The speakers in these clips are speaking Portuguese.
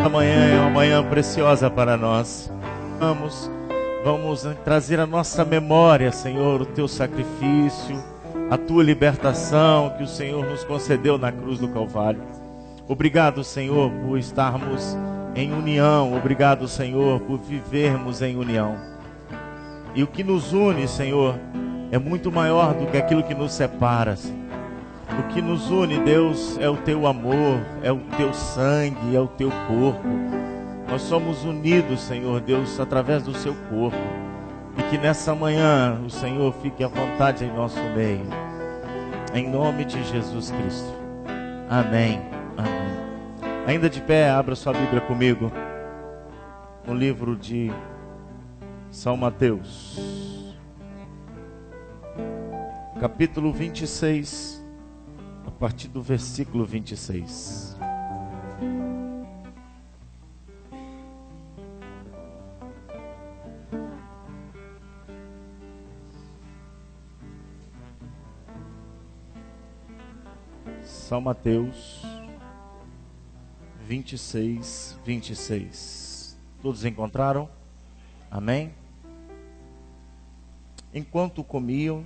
Amanhã é uma manhã preciosa para nós. Vamos trazer à nossa memória, Senhor, o teu sacrifício, a tua libertação que o Senhor nos concedeu na cruz do Calvário. Obrigado, Senhor, por estarmos em união. Obrigado, Senhor, por vivermos em união. E o que nos une, Senhor, é muito maior do que aquilo que nos separa, Senhor. O que nos une, Deus, é o teu amor, é o teu sangue, é o teu corpo. Nós somos unidos, Senhor Deus, através do seu corpo. E que nessa manhã o Senhor fique à vontade em nosso meio. Em nome de Jesus Cristo. Amém. Amém. Ainda de pé, abra sua Bíblia comigo. No livro de São Mateus. Capítulo 26. A partir do versículo 26. São Mateus 26, 26. Todos encontraram? Amém? Enquanto comiam,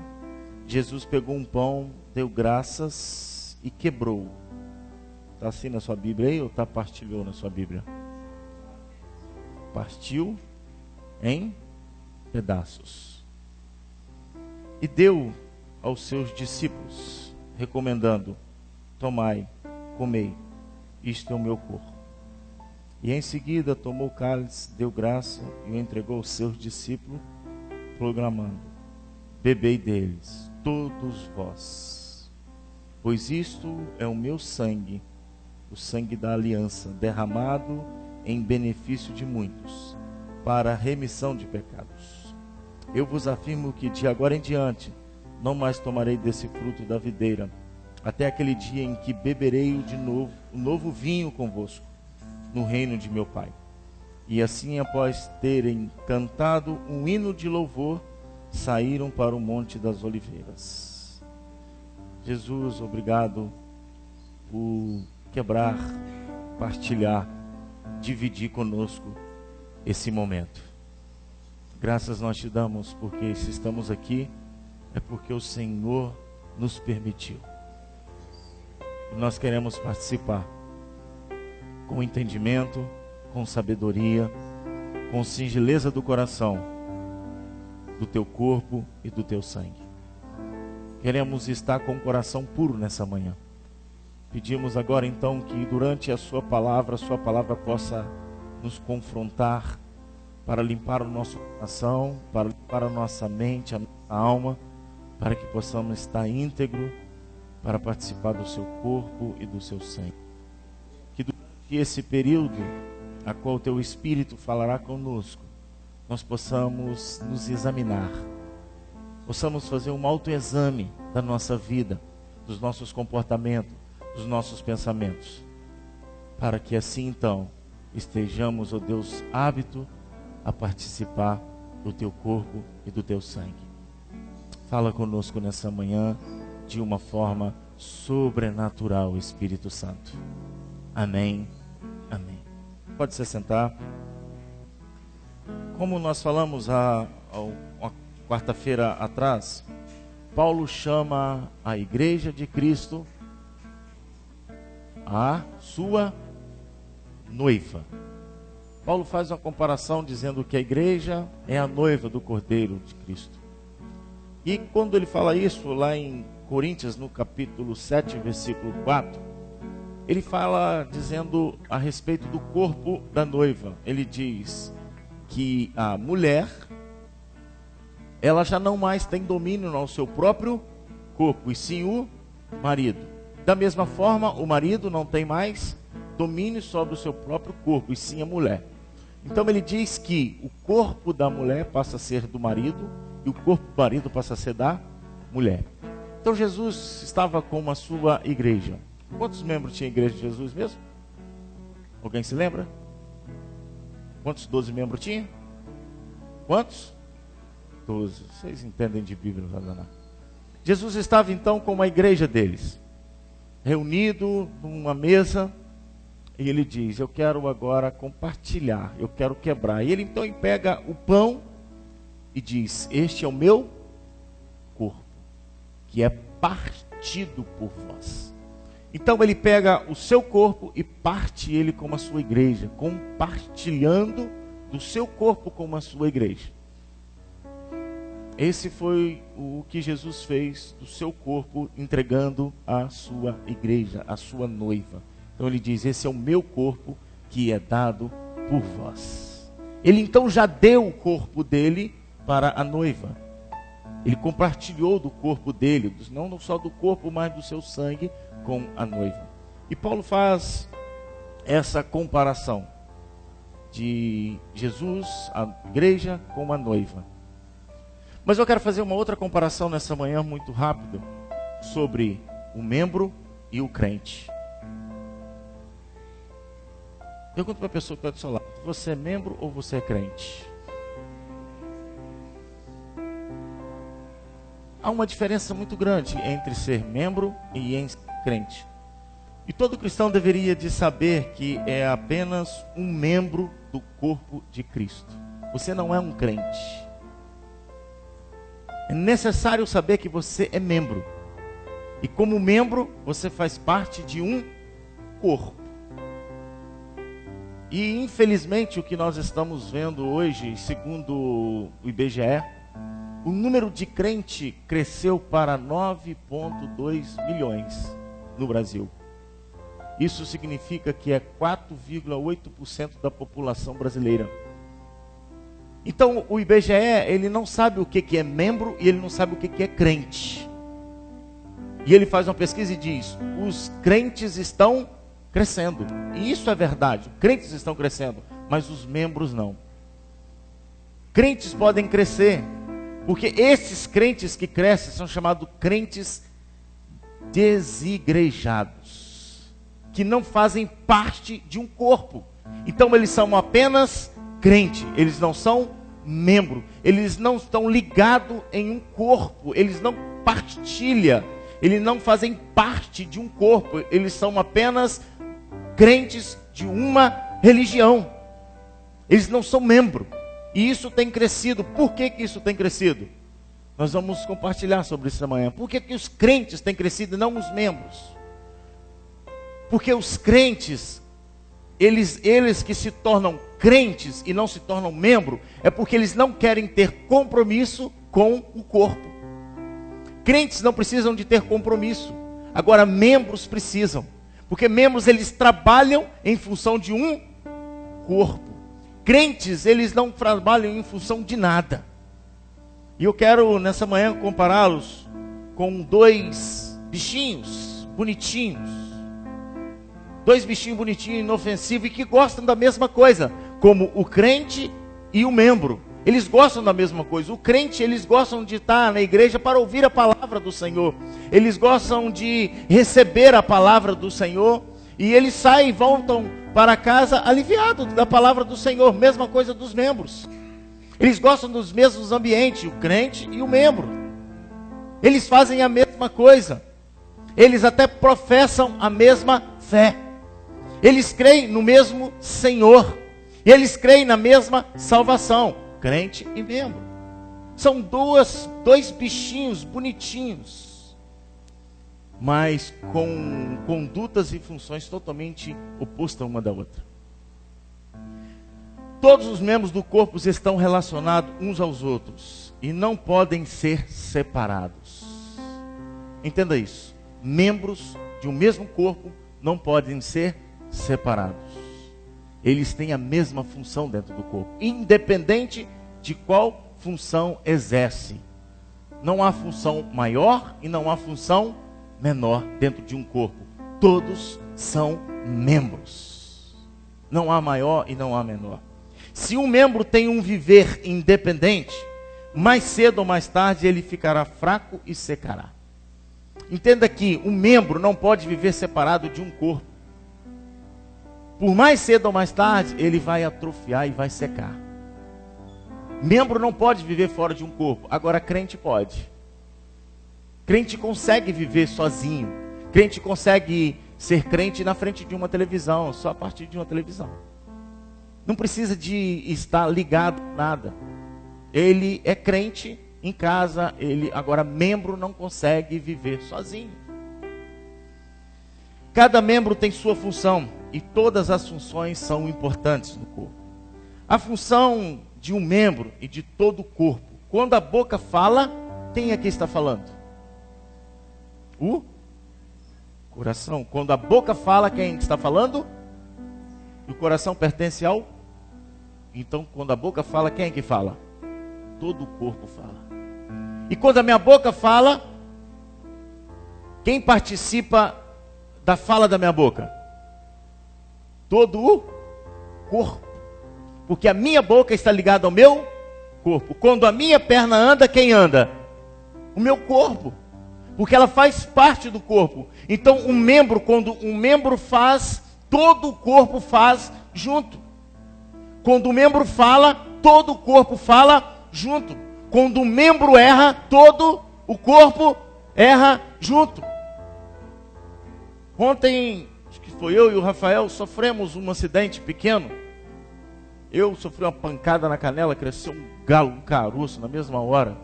Jesus pegou um pão, deu graças e quebrou. Está assim na sua Bíblia aí ou está partilhou na sua Bíblia? Partiu em pedaços. E deu aos seus discípulos, recomendando: tomai, comei, isto é o meu corpo. E em seguida tomou o cálice, deu graça e o entregou aos seus discípulos, proclamando: bebei deles, todos vós, pois isto é o meu sangue, o sangue da aliança, derramado em benefício de muitos, para a remissão de pecados. Eu vos afirmo que de agora em diante não mais tomarei desse fruto da videira, até aquele dia em que beberei de novo o novo vinho convosco no reino de meu Pai. E assim, após terem cantado um hino de louvor, saíram para o Monte das Oliveiras. Jesus, obrigado por quebrar, partilhar, dividir conosco esse momento. Graças nós te damos, porque se estamos aqui, é porque o Senhor nos permitiu. E nós queremos participar com entendimento, com sabedoria, com singeleza do coração, do teu corpo e do teu sangue. Queremos estar com o coração puro nessa manhã. Pedimos agora então que durante a sua palavra possa nos confrontar, para limpar o nosso coração, para limpar a nossa mente, a nossa alma, para que possamos estar íntegro, para participar do seu corpo e do seu sangue. Que durante esse período, a qual o teu Espírito falará conosco, nós possamos nos examinar, possamos fazer um autoexame da nossa vida, dos nossos comportamentos, dos nossos pensamentos, para que assim então estejamos, ó Deus, aptos a participar do teu corpo e do teu sangue. Fala conosco nessa manhã de uma forma sobrenatural, Espírito Santo. Amém. Amém. Pode se sentar. Como nós falamos há uma quarta-feira atrás, Paulo chama a igreja de Cristo a sua noiva. Paulo faz uma comparação dizendo que a igreja é a noiva do Cordeiro de Cristo. E quando ele fala isso lá em Coríntios, no capítulo 7, versículo 4, ele fala dizendo a respeito do corpo da noiva. Ele diz que a mulher, ela já não mais tem domínio no seu próprio corpo, e sim o marido. Da mesma forma, o marido não tem mais domínio sobre o seu próprio corpo, e sim a mulher. Então ele diz que o corpo da mulher passa a ser do marido, e o corpo do marido passa a ser da mulher. Então Jesus estava com a sua igreja. Quantos membros tinha a igreja de Jesus mesmo? Alguém se lembra? Quantos 12 membros tinha? Quantos? 12. Vocês entendem de Bíblia, Radana. Jesus estava então com uma igreja deles, reunido numa mesa, E ele diz: eu quero agora compartilhar, eu quero quebrar. E ele então pega o pão e diz: este é o meu corpo, que é partido por vós. Então ele pega o seu corpo e parte ele como a sua igreja, compartilhando do seu corpo como a sua igreja. Esse foi o que Jesus fez do seu corpo, entregando a sua igreja, a sua noiva. Então ele diz: esse é o meu corpo que é dado por vós. Ele então já deu o corpo dele para a noiva. Ele compartilhou do corpo dele, não só do corpo, mas do seu sangue com a noiva. E Paulo faz essa comparação de Jesus, a igreja, com a noiva. Mas eu quero fazer uma outra comparação nessa manhã muito rápida sobre o membro e o crente. Pergunta para a pessoa que está do seu lado: você é membro ou você é crente? Há uma diferença muito grande entre ser membro e em crente. E todo cristão deveria de saber que é apenas um membro do corpo de Cristo. Você não é um crente. É necessário saber que você é membro. E como membro, você faz parte de um corpo. E infelizmente o que nós estamos vendo hoje, segundo o IBGE, o número de crente cresceu para 9,2 milhões no Brasil. Isso significa que é 4,8% da população brasileira. Então o IBGE, ele não sabe o que é membro e ele não sabe o que é crente. E ele faz uma pesquisa e diz: os crentes estão crescendo. E isso é verdade, crentes estão crescendo, mas os membros não. Crentes podem crescer, porque esses crentes que crescem são chamados crentes desigrejados, que não fazem parte de um corpo. Então eles são apenas crente, eles não são membro, eles não estão ligados em um corpo, eles não partilham, eles não fazem parte de um corpo, eles são apenas crentes de uma religião. Eles não são membro. E isso tem crescido. Por que isso tem crescido? Nós vamos compartilhar sobre isso amanhã. Por que os crentes têm crescido e não os membros? Porque os crentes, eles que se tornam crentes e não se tornam membro, é porque eles não querem ter compromisso com o corpo. Crentes não precisam de ter compromisso. Agora membros precisam. Porque membros, eles trabalham em função de um corpo. Crentes, eles não trabalham em função de nada. E eu quero nessa manhã compará-los com dois bichinhos bonitinhos. Dois bichinhos bonitinhos, inofensivos e que gostam da mesma coisa, como o crente e o membro. Eles gostam da mesma coisa. O crente, eles gostam de estar na igreja para ouvir a palavra do Senhor. Eles gostam de receber a palavra do Senhor. E eles saem e voltam para casa aliviados da palavra do Senhor. Mesma coisa dos membros. Eles gostam dos mesmos ambientes, o crente e o membro. Eles fazem a mesma coisa. Eles até professam a mesma fé. Eles creem no mesmo Senhor. E eles creem na mesma salvação. Crente e membro. São dois bichinhos bonitinhos, mas com condutas e funções totalmente opostas uma da outra. Todos os membros do corpo estão relacionados uns aos outros e não podem ser separados. Entenda isso. Membros de um mesmo corpo não podem ser separados. Eles têm a mesma função dentro do corpo, independente de qual função exerce. Não há função maior e não há função menor dentro de um corpo. Todos são membros. Não há maior e não há menor. Se um membro tem um viver independente, mais cedo ou mais tarde ele ficará fraco e secará. Entenda que um membro não pode viver separado de um corpo. Por mais cedo ou mais tarde, ele vai atrofiar e vai secar. Membro não pode viver fora de um corpo. Agora, crente pode. Crente consegue viver sozinho. Crente consegue ser crente na frente de uma televisão, só a partir de uma televisão. Não precisa de estar ligado a nada. Ele é crente em casa, agora membro não consegue viver sozinho. Cada membro tem sua função e todas as funções são importantes no corpo. A função de um membro e de todo o corpo. Quando a boca fala, quem é que está falando? O coração. Quando a boca fala, quem está falando? O coração pertence ao... Então, quando a boca fala, quem é que fala? Todo o corpo fala. E quando a minha boca fala, quem participa da fala da minha boca? Todo o corpo. Porque a minha boca está ligada ao meu corpo. Quando a minha perna anda, quem anda? O meu corpo. Porque ela faz parte do corpo. Então um membro, quando um membro faz, todo o corpo faz junto. Quando o membro fala, todo o corpo fala junto. Quando o membro erra, todo o corpo erra junto. Ontem, acho que foi eu e o Rafael, sofremos um acidente pequeno. Eu sofri uma pancada na canela, cresceu um galo, um caroço na mesma hora.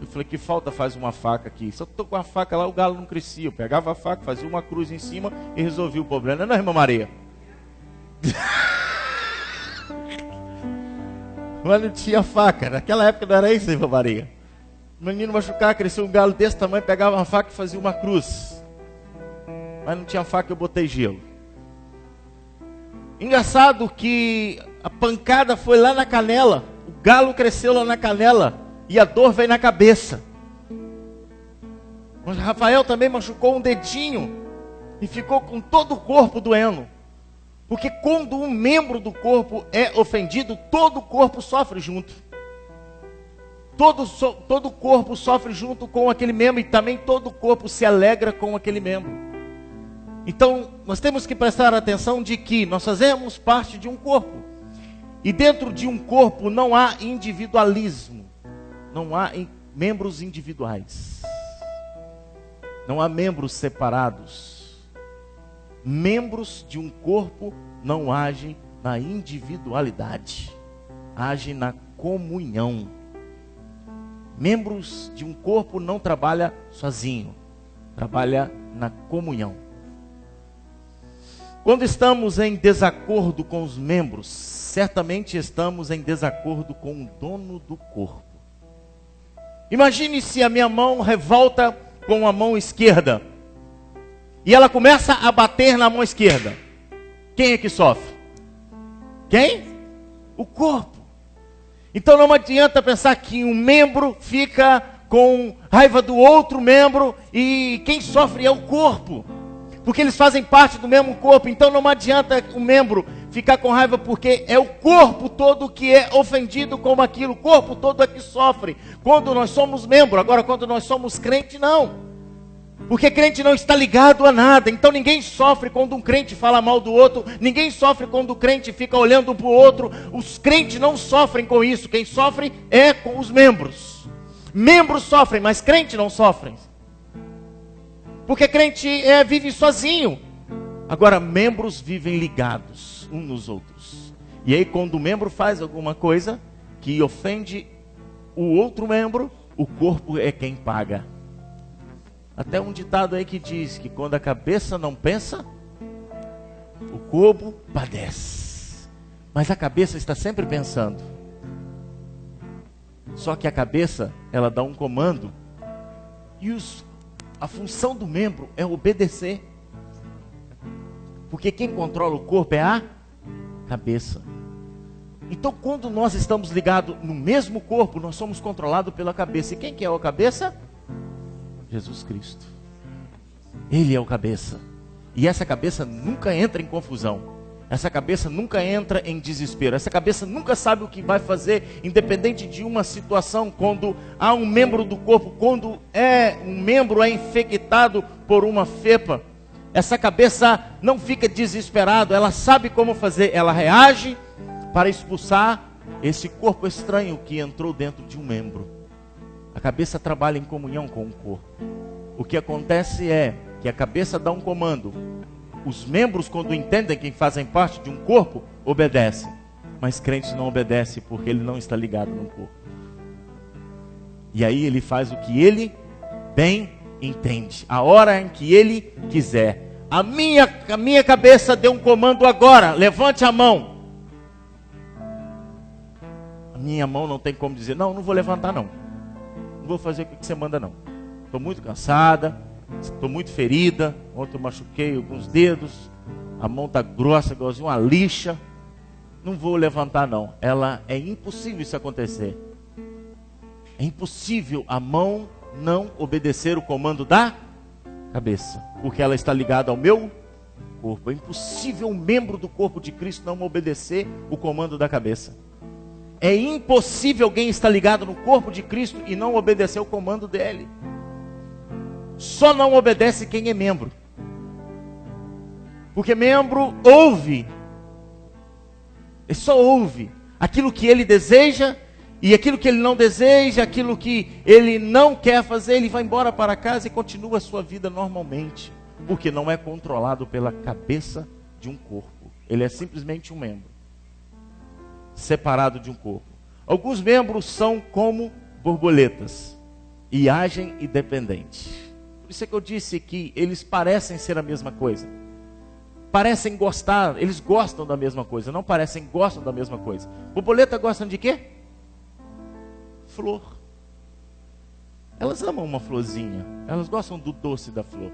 Eu falei, que falta faz uma faca aqui? Só estou com a faca lá, o galo não crescia. Eu pegava a faca, fazia uma cruz em cima e resolvia o problema. Não é, irmã Maria? Mas não tinha faca. Naquela época não era isso, irmã Maria. O menino machucava, cresceu um galo desse tamanho, pegava uma faca e fazia uma cruz. Mas não tinha faca, eu botei gelo. Engraçado que a pancada foi lá na canela. O galo cresceu lá na canela. E a dor veio na cabeça. Mas Rafael também machucou um dedinho. E ficou com todo o corpo doendo. Porque quando um membro do corpo é ofendido, todo o corpo sofre junto. Todo o corpo sofre junto com aquele membro. E também todo o corpo se alegra com aquele membro. Então, nós temos que prestar atenção de que nós fazemos parte de um corpo. E dentro de um corpo não há individualismo. Não há membros individuais. Não há membros separados. Membros de um corpo não agem na individualidade. Agem na comunhão. Membros de um corpo não trabalham sozinho. Trabalha na comunhão. Quando estamos em desacordo com os membros, certamente estamos em desacordo com o dono do corpo. Imagine se a minha mão revolta com a mão esquerda. E ela começa a bater na mão esquerda. Quem é que sofre? Quem? O corpo. Então não adianta pensar que um membro fica com raiva do outro membro e quem sofre é o corpo. Porque eles fazem parte do mesmo corpo. Então não adianta o membro ficar com raiva porque é o corpo todo que é ofendido com aquilo. O corpo todo é que sofre. Quando nós somos membro. Agora quando nós somos crente, não. Porque crente não está ligado a nada. Então ninguém sofre quando um crente fala mal do outro. Ninguém sofre quando o crente fica olhando um para o outro. Os crentes não sofrem com isso. Quem sofre é com os membros. Membros sofrem, mas crente não sofrem. Porque crente vive sozinho. Agora membros vivem ligados uns nos outros. E aí quando o membro faz alguma coisa que ofende o outro membro, o corpo é quem paga. Até um ditado aí que diz que quando a cabeça não pensa, o corpo padece. Mas a cabeça está sempre pensando. Só que a cabeça, ela dá um comando. E a função do membro é obedecer. Porque quem controla o corpo é a cabeça. Então quando nós estamos ligados no mesmo corpo, nós somos controlados pela cabeça. E quem que é a cabeça? Jesus Cristo. Ele é o cabeça. E essa cabeça nunca entra em confusão. Essa cabeça nunca entra em desespero. Essa cabeça nunca sabe o que vai fazer, independente de uma situação. Quando há um membro do corpo, quando um membro é infectado por uma fepa, essa cabeça não fica desesperado. Ela sabe como fazer. Ela reage para expulsar esse corpo estranho que entrou dentro de um membro. A cabeça trabalha em comunhão com o corpo. O que acontece é que a cabeça dá um comando Os membros, quando entendem que fazem parte de um corpo, obedecem. Mas crente não obedece porque ele não está ligado no corpo. E aí ele faz o que ele bem entende, a hora em que ele quiser. A minha cabeça deu um comando agora, levante a mão. A minha mão não tem como dizer, não vou levantar não. Não vou fazer o que você manda não. Estou muito cansada, estou muito ferida. Ontem eu machuquei alguns dedos, a mão está grossa, igualzinho uma lixa. Não vou levantar não. É impossível isso acontecer. É impossível a mão não obedecer o comando da cabeça, porque ela está ligada ao meu corpo. É impossível um membro do corpo de Cristo não obedecer o comando da cabeça. É impossível alguém estar ligado no corpo de Cristo e não obedecer o comando dele. Só não obedece quem é membro. Porque membro ouve. Ele só ouve aquilo que ele deseja. E aquilo que ele não deseja, aquilo que ele não quer fazer, ele vai embora para casa e continua a sua vida normalmente. Porque não é controlado pela cabeça de um corpo. Ele é simplesmente um membro, separado de um corpo. Alguns membros são como borboletas e agem independente. Por isso é que eu disse que eles parecem ser a mesma coisa. Parecem gostar, eles gostam da mesma coisa. Não parecem, gostam da mesma coisa. Borboleta gostam de quê? Flor. Elas amam uma florzinha. Elas gostam do doce da flor.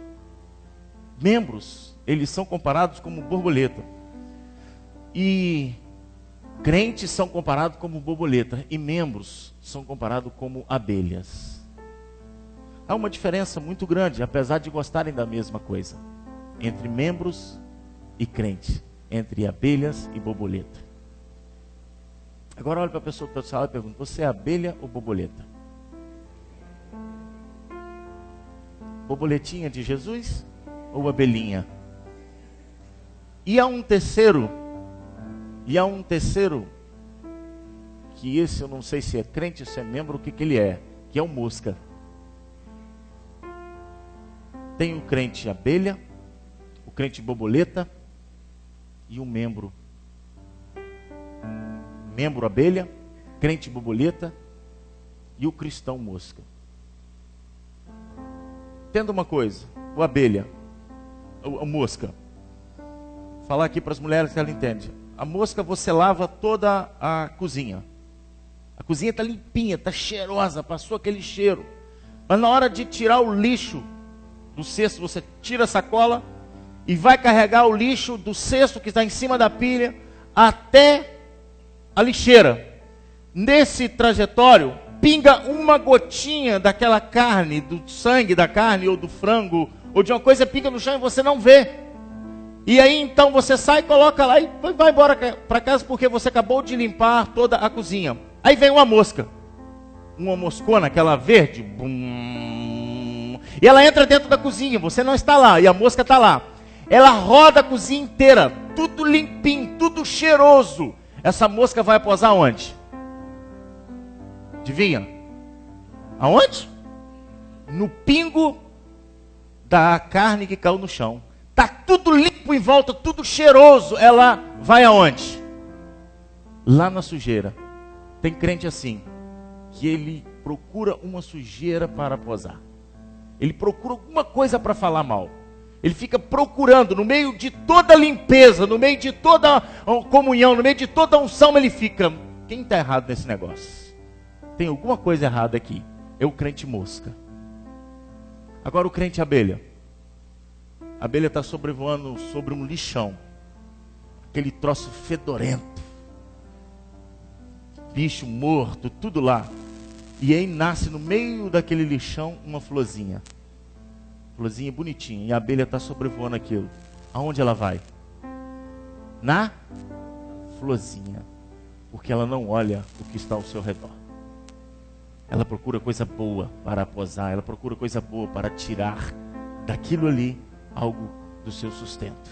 Membros, eles são comparados como borboleta. E crentes são comparados como borboleta. E membros são comparados como abelhas. Há uma diferença muito grande, apesar de gostarem da mesma coisa, entre membros e crente, entre abelhas e borboleta. Agora olha para a pessoa que está do seu lado e pergunta: você é abelha ou borboleta? Borboletinha de Jesus ou abelhinha? E há um terceiro, que esse eu não sei se é crente ou se é membro, o que ele é, que é o mosca. Tem o crente abelha, o crente borboleta e o membro abelha, crente borboleta e o cristão mosca. Entenda uma coisa, o abelha, a mosca. Vou falar aqui para as mulheres que ela entende. A mosca você lava toda a cozinha. A cozinha está limpinha, está cheirosa, passou aquele cheiro. Mas na hora de tirar o lixo do cesto, você tira a sacola e vai carregar o lixo do cesto que está em cima da pilha até a lixeira. Nesse trajetório, pinga uma gotinha daquela carne, do sangue da carne, ou do frango, ou de uma coisa, pinga no chão e você não vê. E aí então você sai, coloca lá e vai embora para casa, porque você acabou de limpar toda a cozinha. Aí vem uma mosca, uma moscona, aquela verde, bum, e ela entra dentro da cozinha, você não está lá, e a mosca está lá. Ela roda a cozinha inteira, tudo limpinho, tudo cheiroso. Essa mosca vai posar onde? Adivinha? Aonde? No pingo da carne que caiu no chão. Está tudo limpo em volta, tudo cheiroso. Ela vai aonde? Lá na sujeira. Tem crente assim, que ele procura uma sujeira para posar. Ele procura alguma coisa para falar mal. Ele fica procurando, no meio de toda a limpeza, no meio de toda a comunhão, no meio de toda a unção, ele fica: quem está errado nesse negócio? Tem alguma coisa errada aqui. É o crente mosca. Agora o crente abelha. A abelha está sobrevoando sobre um lixão. Aquele troço fedorento. Bicho morto, tudo lá. E aí nasce no meio daquele lixão uma florzinha. Florzinha bonitinha. E a abelha está sobrevoando aquilo. Aonde ela vai? Na florzinha. Porque ela não olha o que está ao seu redor. Ela procura coisa boa para posar. Ela procura coisa boa para tirar daquilo ali algo do seu sustento.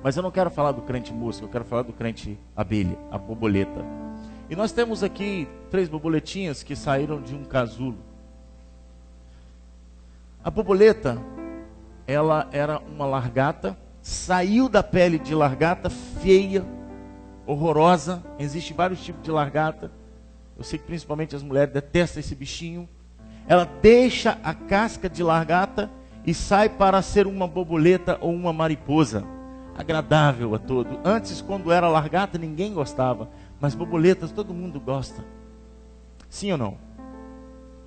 Mas eu não quero falar do crente mosca. Eu quero falar do crente abelha, a borboleta. E nós temos aqui 3 borboletinhas que saíram de um casulo. A borboleta, ela era uma largata, saiu da pele de largata, feia, horrorosa. Existem vários tipos de largata. Eu sei que principalmente as mulheres detestam esse bichinho. Ela deixa a casca de largata e sai para ser uma borboleta ou uma mariposa, agradável a todo. Antes, quando era largata, ninguém gostava, mas borboletas todo mundo gosta. Sim ou não?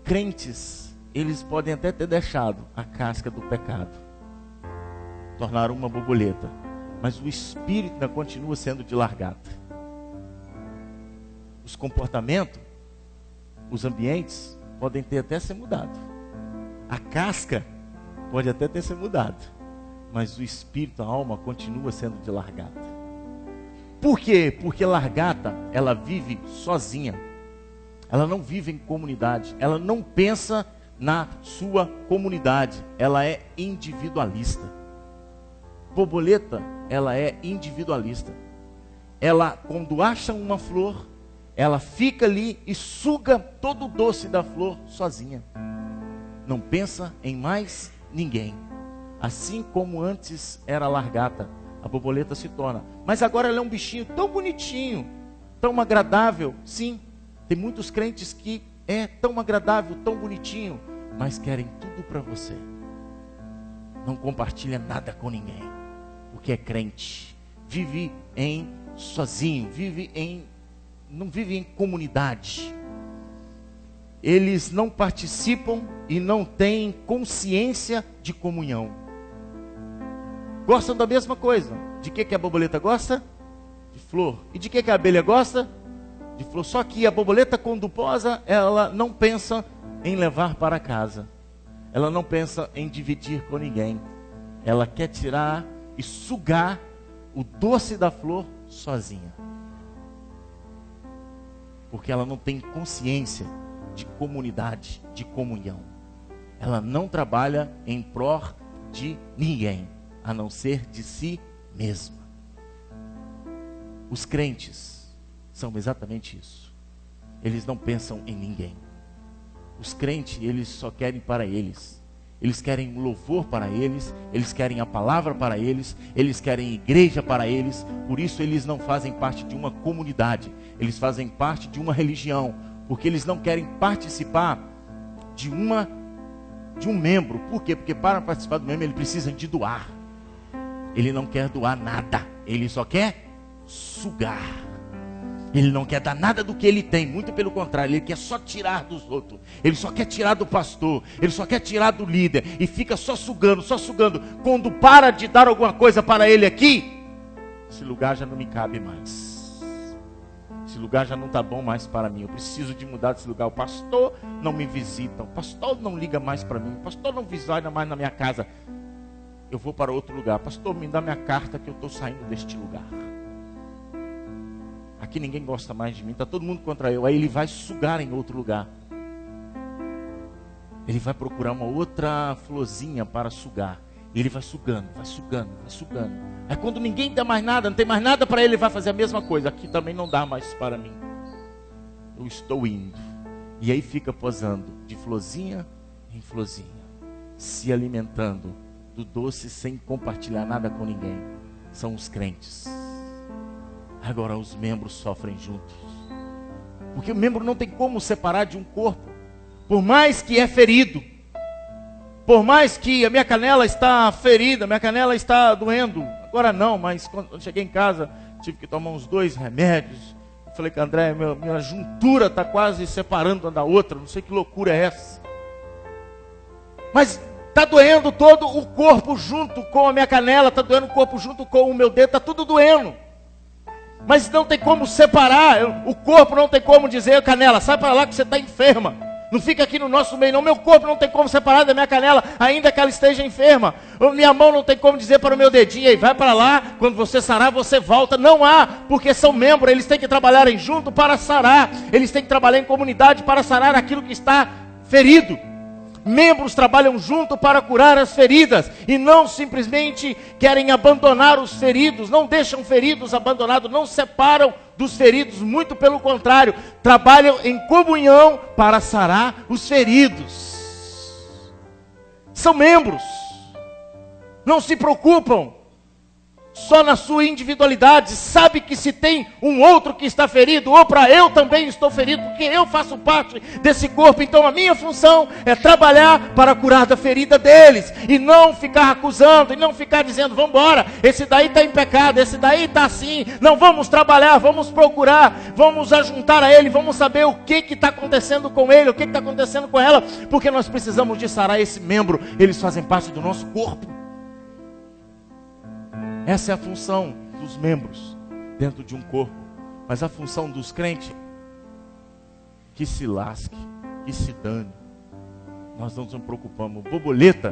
Crentes, eles podem até ter deixado a casca do pecado, tornaram uma borboleta, mas o espírito ainda continua sendo de largata. Os comportamentos, os ambientes podem ter até ser mudado. A casca pode até ter ser mudado, mas o espírito, a alma continua sendo de largata. Por quê? Porque largata, ela vive sozinha. Ela não vive em comunidade. Ela não pensa na sua comunidade. Ela é individualista. Borboleta, ela é individualista. Ela, quando acha uma flor, ela fica ali e suga todo o doce da flor sozinha. Não pensa em mais ninguém. Assim como antes era a largata, a borboleta se torna. Mas agora ela é um bichinho tão bonitinho, tão agradável. Sim, tem muitos crentes que é tão agradável, tão bonitinho, mas querem tudo para você. Não compartilha nada com ninguém, porque é crente. Vive sozinho, não vive em comunidade. Eles não participam e não têm consciência de comunhão. Gostam da mesma coisa. De que a borboleta gosta? De flor. E de que a abelha gosta? De flor. Só que a borboleta, quando posa, ela não pensa em levar para casa. Ela não pensa em dividir com ninguém. Ela quer tirar e sugar o doce da flor sozinha. Porque ela não tem consciência de comunidade, de comunhão. Ela não trabalha em prol de ninguém, a não ser de si mesma. Os crentes são exatamente isso. Eles não pensam em ninguém. Os crentes, eles só querem para eles. Eles querem louvor para eles, eles querem a palavra para eles, eles querem igreja para eles. Por isso eles não fazem parte de uma comunidade, eles fazem parte de uma religião, porque eles não querem participar de um membro. Por quê? Porque para participar do membro ele precisa de doar. Ele não quer doar nada, ele só quer sugar. Ele não quer dar nada do que ele tem, muito pelo contrário, ele quer só tirar dos outros. Ele só quer tirar do pastor, ele só quer tirar do líder, e fica só sugando, só sugando. Quando para de dar alguma coisa para ele aqui, esse lugar já não me cabe mais. Esse lugar já não está bom mais para mim. Eu preciso de mudar desse lugar. O pastor não me visita, o pastor não liga mais para mim, o pastor não visita mais na minha casa. Eu vou para outro lugar. Pastor, me dá minha carta que eu estou saindo deste lugar. Aqui ninguém gosta mais de mim, está todo mundo contra eu. Aí ele vai sugar em outro lugar. Ele vai procurar uma outra florzinha para sugar. E ele vai sugando, vai sugando, vai sugando. Aí quando ninguém dá mais nada, não tem mais nada para ele, ele vai fazer a mesma coisa. Aqui também não dá mais para mim. Eu estou indo. E aí fica posando de florzinha em florzinha, se alimentando do doce sem compartilhar nada com ninguém. São os crentes. Agora os membros sofrem juntos, porque o membro não tem como separar de um corpo. Por mais que é ferido, por mais que a minha canela está ferida, minha canela está doendo. Agora não, mas quando eu cheguei em casa, tive que tomar uns 2 remédios. Eu falei com a André, minha juntura está quase separando uma da outra. Não sei que loucura é essa. Mas está doendo todo o corpo junto com a minha canela, está doendo o corpo junto com o meu dedo, está tudo doendo. Mas não tem como separar, o corpo não tem como dizer, canela, sai para lá que você está enferma. Não fica aqui no nosso meio não, meu corpo não tem como separar da minha canela, ainda que ela esteja enferma. Minha mão não tem como dizer para o meu dedinho, aí vai para lá, quando você sarar você volta. Não há, porque são membros, eles têm que trabalharem junto para sarar. Eles têm que trabalhar em comunidade para sarar aquilo que está ferido. Membros trabalham junto para curar as feridas e não simplesmente querem abandonar os feridos, não deixam feridos abandonados, não separam dos feridos, muito pelo contrário, trabalham em comunhão para sarar os feridos. São membros. não se preocupam só na sua individualidade, sabe que se tem um outro que está ferido, ou para eu também estou ferido, porque eu faço parte desse corpo, então a minha função é trabalhar para curar da ferida deles, e não ficar acusando, e não ficar dizendo, vamos embora, esse daí está em pecado, esse daí está assim, não, vamos trabalhar, vamos procurar, vamos ajuntar a ele, vamos saber o que está acontecendo com ele, o que está acontecendo com ela, porque nós precisamos de sarar esse membro, eles fazem parte do nosso corpo. Essa é a função dos membros dentro de um corpo. Mas a função dos crentes, que se lasque, que se dane. Nós não nos preocupamos. Borboleta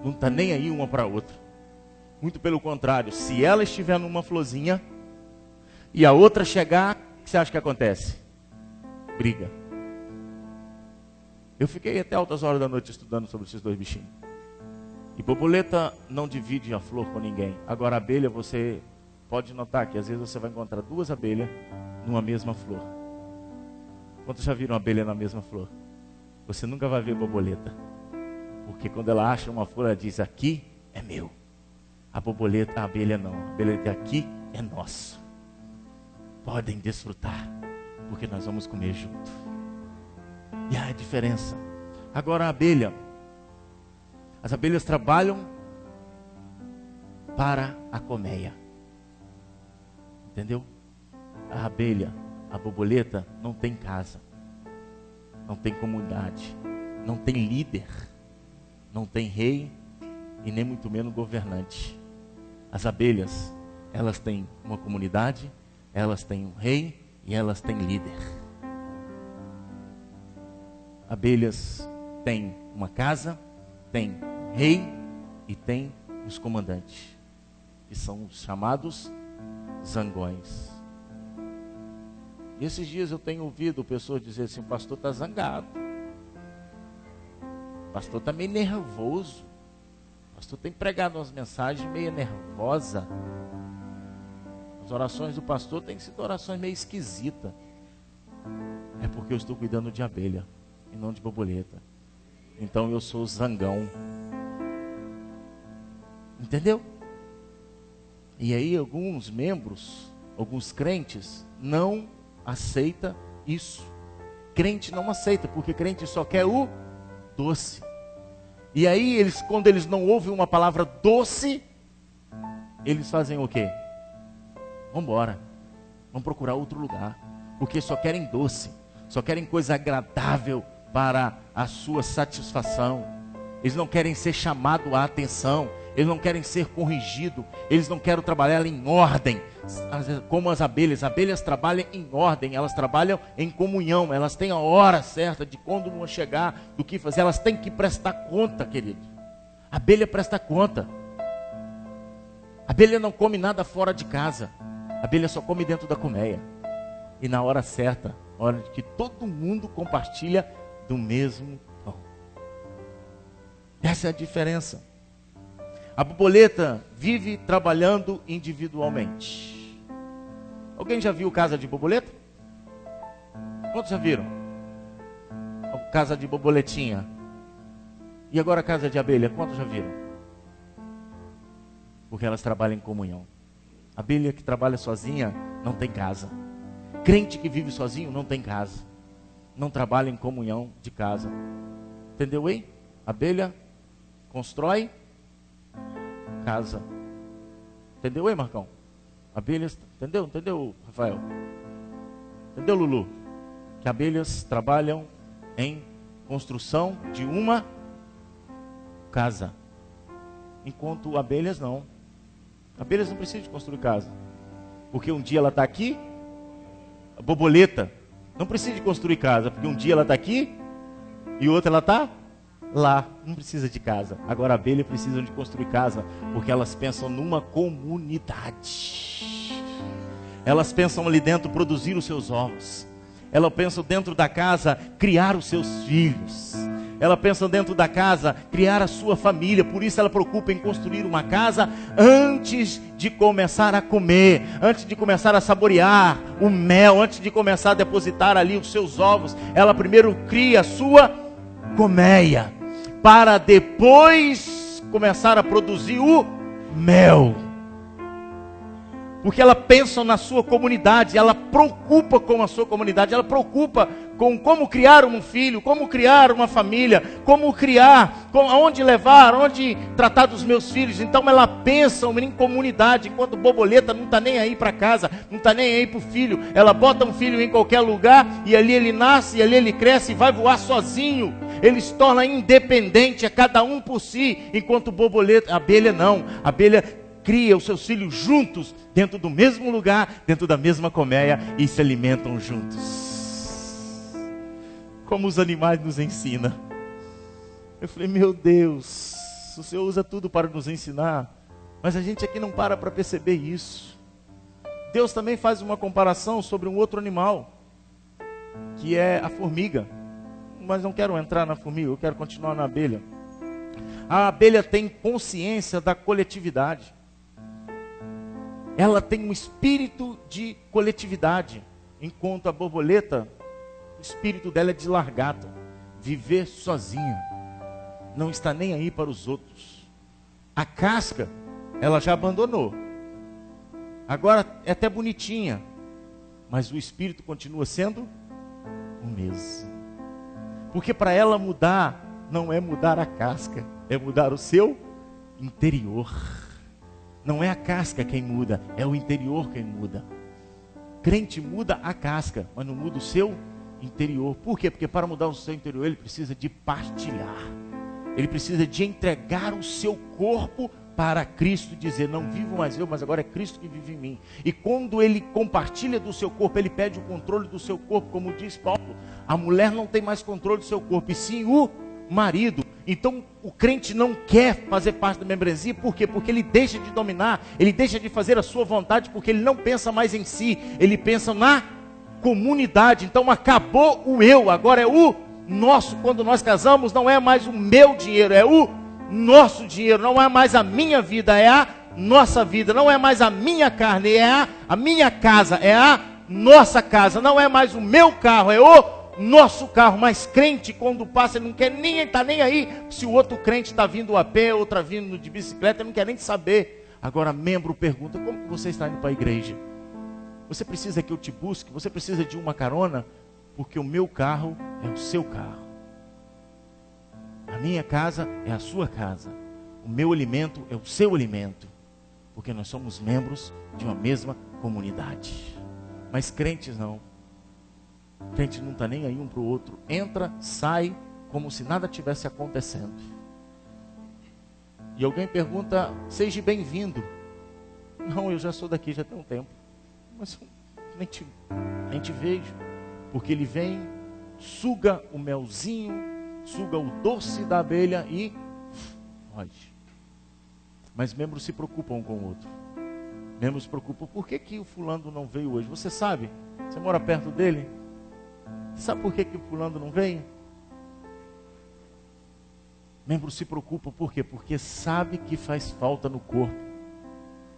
não está nem aí uma para a outra. Muito pelo contrário, se ela estiver numa florzinha e a outra chegar, o que você acha que acontece? Briga. Eu fiquei até altas horas da noite estudando sobre esses dois bichinhos. E borboleta não divide a flor com ninguém. Agora a abelha, você pode notar que às vezes você vai encontrar duas abelhas numa mesma flor. Quantos já viram abelha na mesma flor? Você nunca vai ver borboleta. Porque quando ela acha uma flor, ela diz, aqui é meu. A borboleta, a abelha não. A abelha diz, aqui é nosso. Podem desfrutar, porque nós vamos comer junto. E há a diferença. Agora a abelha, as abelhas trabalham para a colmeia. Entendeu? A abelha, a borboleta não tem casa, não tem comunidade, não tem líder, não tem rei e nem muito menos governante. As abelhas, elas têm uma comunidade, elas têm um rei e elas têm líder. Abelhas têm uma casa, têm rei e tem os comandantes, que são os chamados zangões. E esses dias eu tenho ouvido pessoas dizer assim, o pastor está zangado, o pastor está meio nervoso, o pastor tem pregado umas mensagens meio nervosa, as orações do pastor têm sido orações meio esquisitas. É porque eu estou cuidando de abelha e não de borboleta. Então eu sou zangão. Entendeu? E aí alguns membros, alguns crentes não aceita isso. Crente não aceita, porque crente só quer o doce. E aí eles, quando eles não ouvem uma palavra doce, eles fazem o quê? Vamos embora, vamos procurar outro lugar, porque só querem doce, só querem coisa agradável para a sua satisfação. Eles não querem ser chamados à atenção, eles não querem ser corrigidos, eles não querem trabalhar em ordem, como as abelhas trabalham em ordem, elas trabalham em comunhão, elas têm a hora certa de quando vão chegar, do que fazer, elas têm que prestar conta, querido. A abelha presta conta. A abelha não come nada fora de casa, a abelha só come dentro da colmeia. E na hora certa, hora que todo mundo compartilha do mesmo pão. Essa é a diferença. A borboleta vive trabalhando individualmente. Alguém já viu casa de borboleta? Quantos já viram? Casa de borboletinha. E agora casa de abelha, quantos já viram? Porque elas trabalham em comunhão. A abelha que trabalha sozinha não tem casa. Crente que vive sozinho não tem casa. Não trabalha em comunhão de casa. Entendeu aí? A abelha constrói casa. Entendeu aí, Marcão? Abelhas, entendeu, Rafael? Entendeu, Lulu? Que abelhas trabalham em construção de uma casa. Enquanto abelhas não. Abelhas não precisam de construir casa. Porque um dia ela está aqui. A borboleta não precisa de construir casa. Porque um dia ela está aqui e outra ela está lá. Não precisa de casa. Agora a abelha precisa de construir casa. Porque elas pensam numa comunidade. Elas pensam ali dentro produzir os seus ovos. Elas pensam dentro da casa criar os seus filhos. Ela pensa dentro da casa criar a sua família. Por isso ela preocupa em construir uma casa antes de começar a comer, antes de começar a saborear o mel, antes de começar a depositar ali os seus ovos. Ela primeiro cria a sua colmeia, para depois começar a produzir o mel. Porque ela pensa na sua comunidade, ela preocupa com a sua comunidade, ela preocupa com como criar um filho, como criar uma família, como criar, aonde levar, onde tratar dos meus filhos. Então ela pensa em comunidade, enquanto borboleta não está nem aí para casa, não está nem aí para o filho. Ela bota um filho em qualquer lugar e ali ele nasce, e ali ele cresce e vai voar sozinho. Ele se torna independente, é cada um por si, enquanto borboleta, abelha não, abelha cria os seus filhos juntos, dentro do mesmo lugar, dentro da mesma colmeia, e se alimentam juntos. Como os animais nos ensinam. Eu falei, meu Deus, o Senhor usa tudo para nos ensinar, mas a gente aqui não para perceber isso. Deus também faz uma comparação sobre um outro animal, que é a formiga. Mas não quero entrar na formiga, eu quero continuar na abelha. A abelha tem consciência da coletividade. Ela tem um espírito de coletividade, enquanto a borboleta, o espírito dela é de largata, viver sozinha, não está nem aí para os outros. A casca, ela já abandonou, agora é até bonitinha, mas o espírito continua sendo o mesmo, porque para ela mudar, não é mudar a casca, é mudar o seu interior. Não é a casca quem muda, é o interior quem muda. Crente muda a casca, mas não muda o seu interior. Por quê? Porque para mudar o seu interior, ele precisa de partilhar. Ele precisa de entregar o seu corpo para Cristo, dizer, não vivo mais eu, mas agora é Cristo que vive em mim. E quando ele compartilha do seu corpo, ele pede o controle do seu corpo, como diz Paulo. A mulher não tem mais controle do seu corpo, e sim o marido. Então o crente não quer fazer parte da membresia, por quê? Porque ele deixa de dominar, ele deixa de fazer a sua vontade, porque ele não pensa mais em si, ele pensa na comunidade. Então acabou o eu, agora é o nosso. Quando nós casamos, não é mais o meu dinheiro, é o nosso dinheiro, não é mais a minha vida, é a nossa vida, não é mais a minha carne, é a minha casa, é a nossa casa, não é mais o meu carro, é o nosso carro. Mas crente, quando passa, ele não quer nem estar nem aí se o outro crente está vindo a pé, outra vindo de bicicleta, ele não quer nem saber. Agora membro pergunta, como que você está indo para a igreja? Você precisa que eu te busque? Você precisa de uma carona? Porque o meu carro é o seu carro, a minha casa é a sua casa, o meu alimento é o seu alimento, porque nós somos membros de uma mesma comunidade. Mas crentes não. Crente não está nem aí um para o outro. Entra, sai, como se nada tivesse acontecendo. E alguém pergunta, seja bem-vindo. Não, eu já sou daqui, já tem um tempo. Mas nem te vejo. Porque ele vem, suga o melzinho, suga o doce da abelha e foge. Mas membros se preocupam um com o outro. Membros se preocupam, por que o fulano não veio hoje? Você sabe? Você mora perto dele? Sabe por que o fulano não veio? Membros se preocupam, por quê? Porque sabe que faz falta no corpo.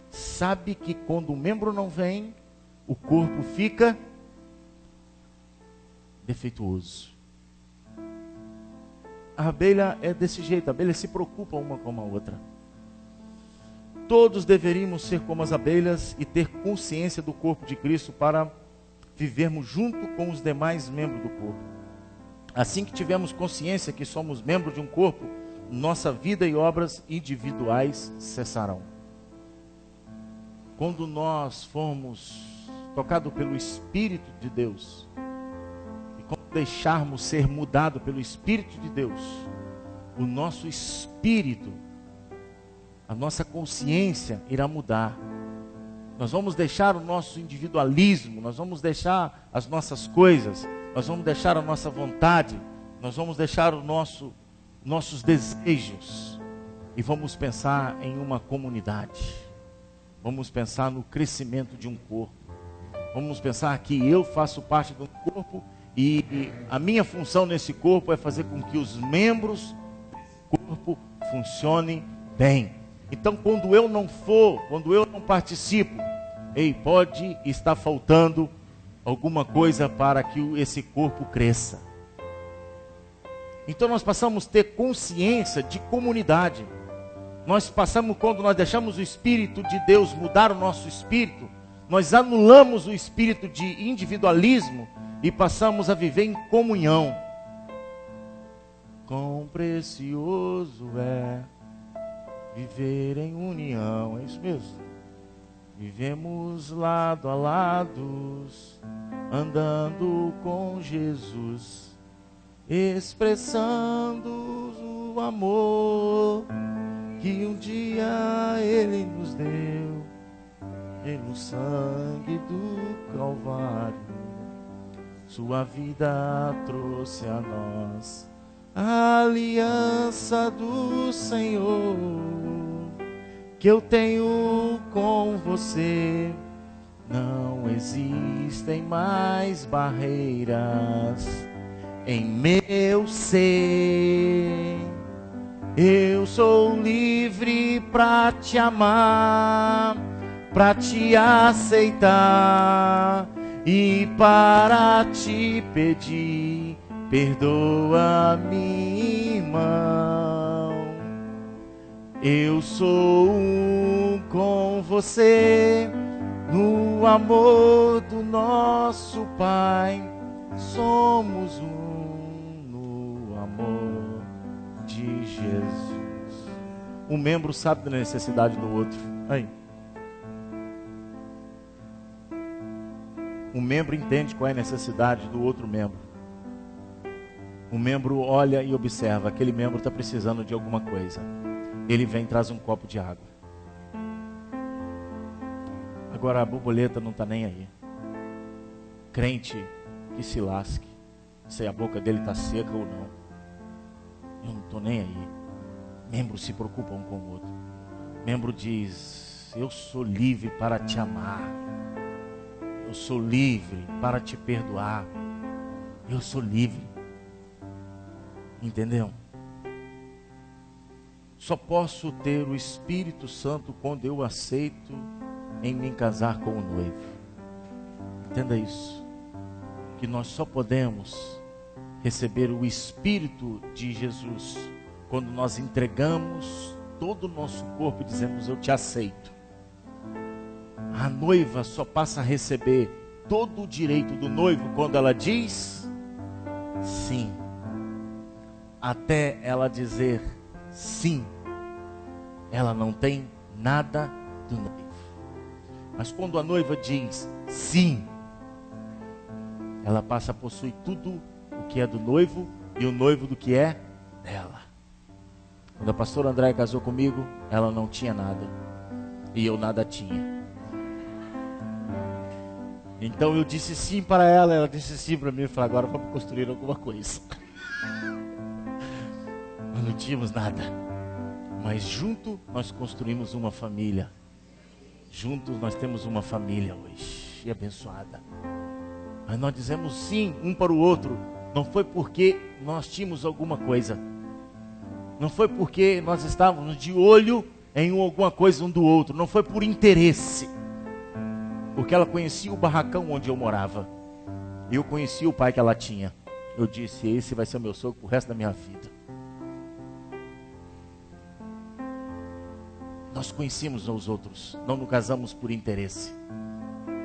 Sabe que quando o membro não vem, o corpo fica defeituoso. A abelha é desse jeito, a abelha se preocupa uma com a outra. Todos deveríamos ser como as abelhas e ter consciência do corpo de Cristo para vivermos junto com os demais membros do corpo. Assim que tivermos consciência que somos membros de um corpo, nossa vida e obras individuais cessarão. Quando nós formos tocados pelo Espírito de Deus, e quando deixarmos ser mudado pelo Espírito de Deus, o nosso espírito, a nossa consciência irá mudar. Nós vamos deixar o nosso individualismo, nós vamos deixar as nossas coisas, nós vamos deixar a nossa vontade, nós vamos deixar nossos desejos e vamos pensar em uma comunidade. Vamos pensar no crescimento de um corpo. Vamos pensar que eu faço parte de um corpo e a minha função nesse corpo é fazer com que os membros do corpo funcionem bem. Então, quando eu não for, quando eu não participo, pode estar faltando alguma coisa para que esse corpo cresça. Então, nós passamos a ter consciência de comunidade. Nós passamos, quando nós deixamos o Espírito de Deus mudar o nosso espírito, nós anulamos o espírito de individualismo e passamos a viver em comunhão. Quão precioso é viver em união, é isso mesmo. Vivemos lado a lado, andando com Jesus, expressando o amor que um dia Ele nos deu, pelo sangue do Calvário. Sua vida trouxe a nós a aliança do Senhor, que eu tenho com você. Não existem mais barreiras em meu ser. Eu sou livre para te amar, para te aceitar e para te pedir. Perdoa-me, irmão. Eu sou um com você, no amor do nosso Pai. Somos um no amor de Jesus. Um membro sabe da necessidade do outro. Aí. Um membro entende qual é a necessidade do outro membro. Um membro olha e observa, aquele membro está precisando de alguma coisa. Ele vem e traz um copo de água. Agora a borboleta não está nem aí. Crente que se lasque, se a boca dele está seca ou não. Eu não estou nem aí. Membro se preocupa um com o outro. Membro diz: eu sou livre para te amar. Eu sou livre para te perdoar. Eu sou livre. Entendeu? Só posso ter o Espírito Santo quando eu aceito em me casar com o noivo. Entenda isso. Que nós só podemos receber o Espírito de Jesus quando nós entregamos todo o nosso corpo e dizemos: eu te aceito. A noiva só passa a receber todo o direito do noivo quando ela diz sim. Até ela dizer sim, ela não tem nada do noivo. Mas quando a noiva diz sim, ela passa a possuir tudo o que é do noivo e o noivo do que é dela. Quando a pastora Andréia casou comigo, ela não tinha nada e eu nada tinha. Então eu disse sim para ela, ela disse sim para mim. Eu falei: agora vamos construir alguma coisa. Nós não tínhamos nada, mas junto nós construímos uma família. Juntos nós temos uma família hoje, e abençoada. Mas nós dizemos sim um para o outro. Não foi porque nós tínhamos alguma coisa. Não foi porque nós estávamos de olho em alguma coisa um do outro. Não foi por interesse. Porque ela conhecia o barracão onde eu morava. E eu conhecia o pai que ela tinha. Eu disse: esse vai ser meu sogro pro resto da minha vida. Nós conhecemos os outros, não nos casamos por interesse.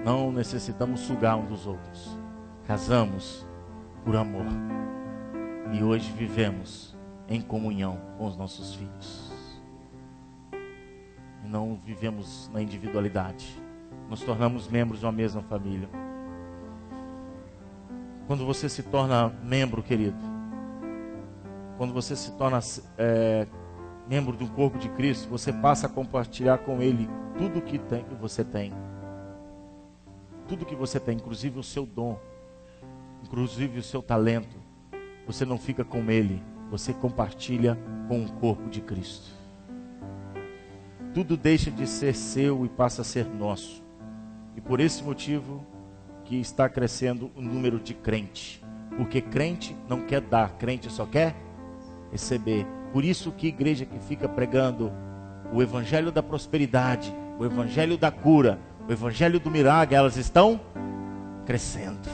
Não necessitamos sugar um dos outros. Casamos por amor. E hoje vivemos em comunhão com os nossos filhos. E não vivemos na individualidade. Nos tornamos membros de uma mesma família. Quando você se torna membro, querido, quando você se torna membro do corpo de Cristo, você passa a compartilhar com Ele tudo que você tem. Tudo que você tem, inclusive o seu dom, inclusive o seu talento. Você não fica com Ele, você compartilha com o corpo de Cristo. Tudo deixa de ser seu e passa a ser nosso. E por esse motivo que está crescendo o número de crente. Porque crente não quer dar, crente só quer receber. Por isso que igreja que fica pregando o evangelho da prosperidade, o evangelho da cura, o evangelho do milagre, elas estão crescendo.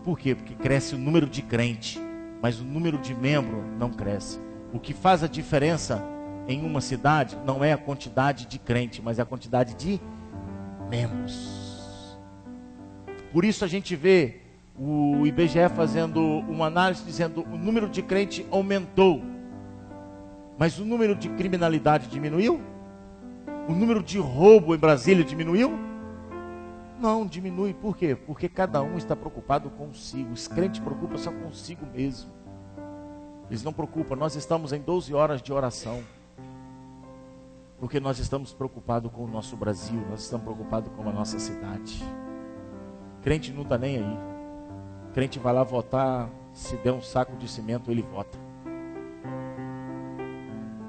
Por quê? Porque cresce o número de crente, mas o número de membro não cresce. O que faz a diferença em uma cidade não é a quantidade de crente, mas é a quantidade de membros. Por isso a gente vê o IBGE fazendo uma análise dizendo o número de crente aumentou, mas o número de criminalidade diminuiu? O número de roubo em Brasília diminuiu? Não, diminui. Por quê? Porque cada um está preocupado consigo. Os crentes preocupam só consigo mesmo. Eles não preocupam. Nós estamos em 12 horas de oração, porque nós estamos preocupados com o nosso Brasil, nós estamos preocupados com a nossa cidade. Crente não está nem aí. Crente vai lá votar, se der um saco de cimento, ele vota.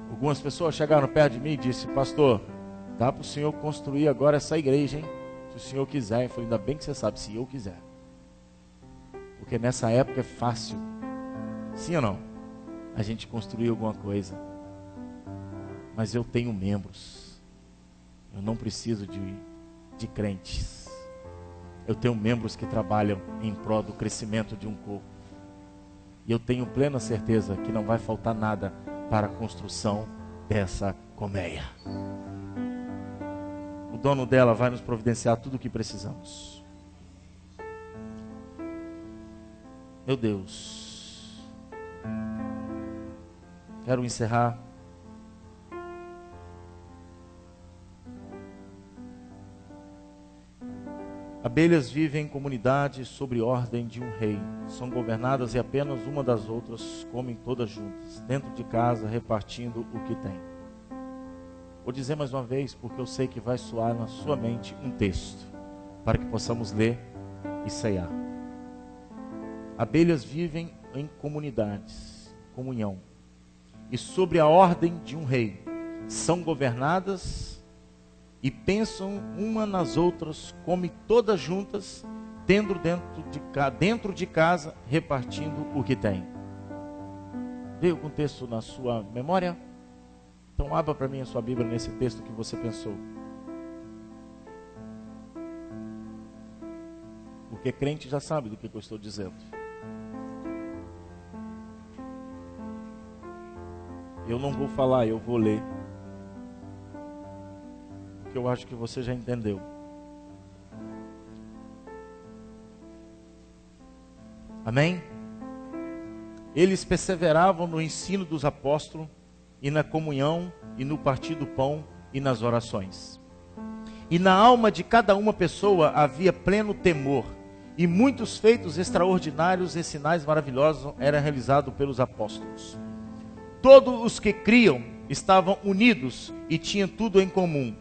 Algumas pessoas chegaram perto de mim e disseram: pastor, dá para o senhor construir agora essa igreja, hein? Se o senhor quiser. Eu falei: ainda bem que você sabe, se eu quiser. Porque nessa época é fácil, sim ou não? A gente construir alguma coisa. Mas eu tenho membros. Eu não preciso de crentes. Eu tenho membros que trabalham em prol do crescimento de um corpo. E eu tenho plena certeza que não vai faltar nada para a construção dessa colmeia. O dono dela vai nos providenciar tudo o que precisamos. Meu Deus. Quero encerrar. Abelhas vivem em comunidade sobre ordem de um rei. São governadas e apenas uma das outras comem todas juntas, dentro de casa, repartindo o que tem. Vou dizer mais uma vez, porque eu sei que vai soar na sua mente um texto, para que possamos ler e ceiar. Abelhas vivem em comunidades, comunhão, e sobre a ordem de um rei. São governadas e pensam uma nas outras, comem todas juntas, dentro de casa, repartindo o que tem. Veio com o texto na sua memória? Então abra para mim a sua Bíblia nesse texto que você pensou. Porque crente já sabe do que eu estou dizendo. Eu não vou falar, eu vou ler. Que eu acho que você já entendeu. Amém? Eles perseveravam no ensino dos apóstolos, e na comunhão, e no partir do pão, e nas orações. E na alma de cada uma pessoa havia pleno temor, e muitos feitos extraordinários e sinais maravilhosos eram realizados pelos apóstolos. Todos os que criam estavam unidos e tinham tudo em comum.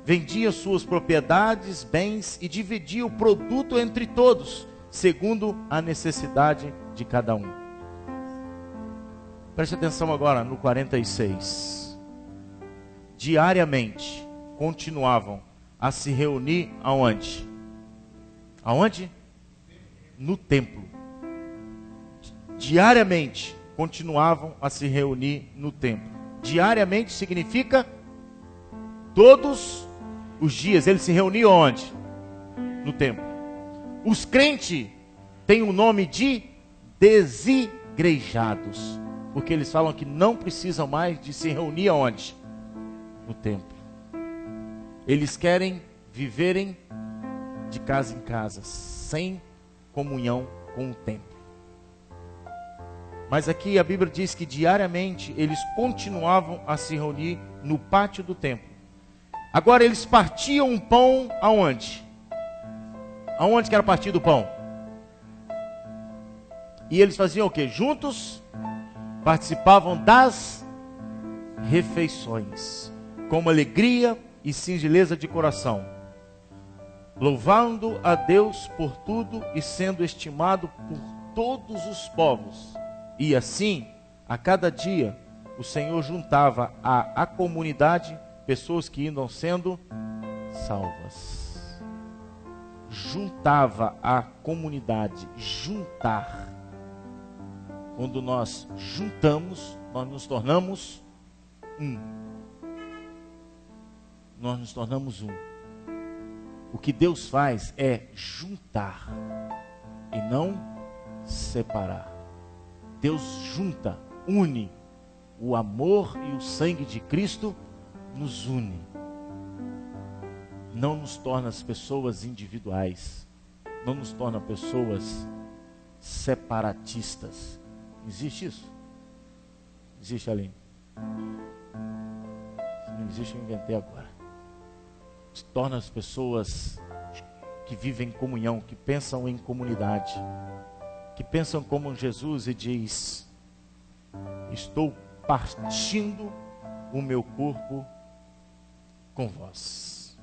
Vendia suas propriedades, bens e dividia o produto entre todos, segundo a necessidade de cada um. Preste atenção agora no 46. Diariamente continuavam a se reunir aonde? Aonde? No templo. Diariamente continuavam a se reunir no templo. Diariamente significa todos os dias. Eles se reuniam onde? No templo. Os crentes têm o nome de desigrejados, porque eles falam que não precisam mais de se reunir aonde? No templo. Eles querem viverem de casa em casa, sem comunhão com o templo. Mas aqui a Bíblia diz que diariamente eles continuavam a se reunir no pátio do templo. Agora eles partiam o pão aonde? Aonde que era partido o pão? E eles faziam o quê? Juntos participavam das refeições, com alegria e singeleza de coração, louvando a Deus por tudo e sendo estimado por todos os povos. E assim, a cada dia, o Senhor juntava à comunidade pessoas que iam sendo salvas. Juntava a comunidade, juntar. Quando nós juntamos, nós nos tornamos um. Nós nos tornamos um. O que Deus faz é juntar e não separar. Deus junta, une O amor e o sangue de Cristo nos une. Não nos torna as pessoas individuais. Não nos torna pessoas separatistas. Existe isso? Existe, Aline? Se não existe, eu inventei agora. Se torna as pessoas que vivem em comunhão, que pensam em comunidade, que pensam como Jesus e diz: estou partindo o meu corpo com vós.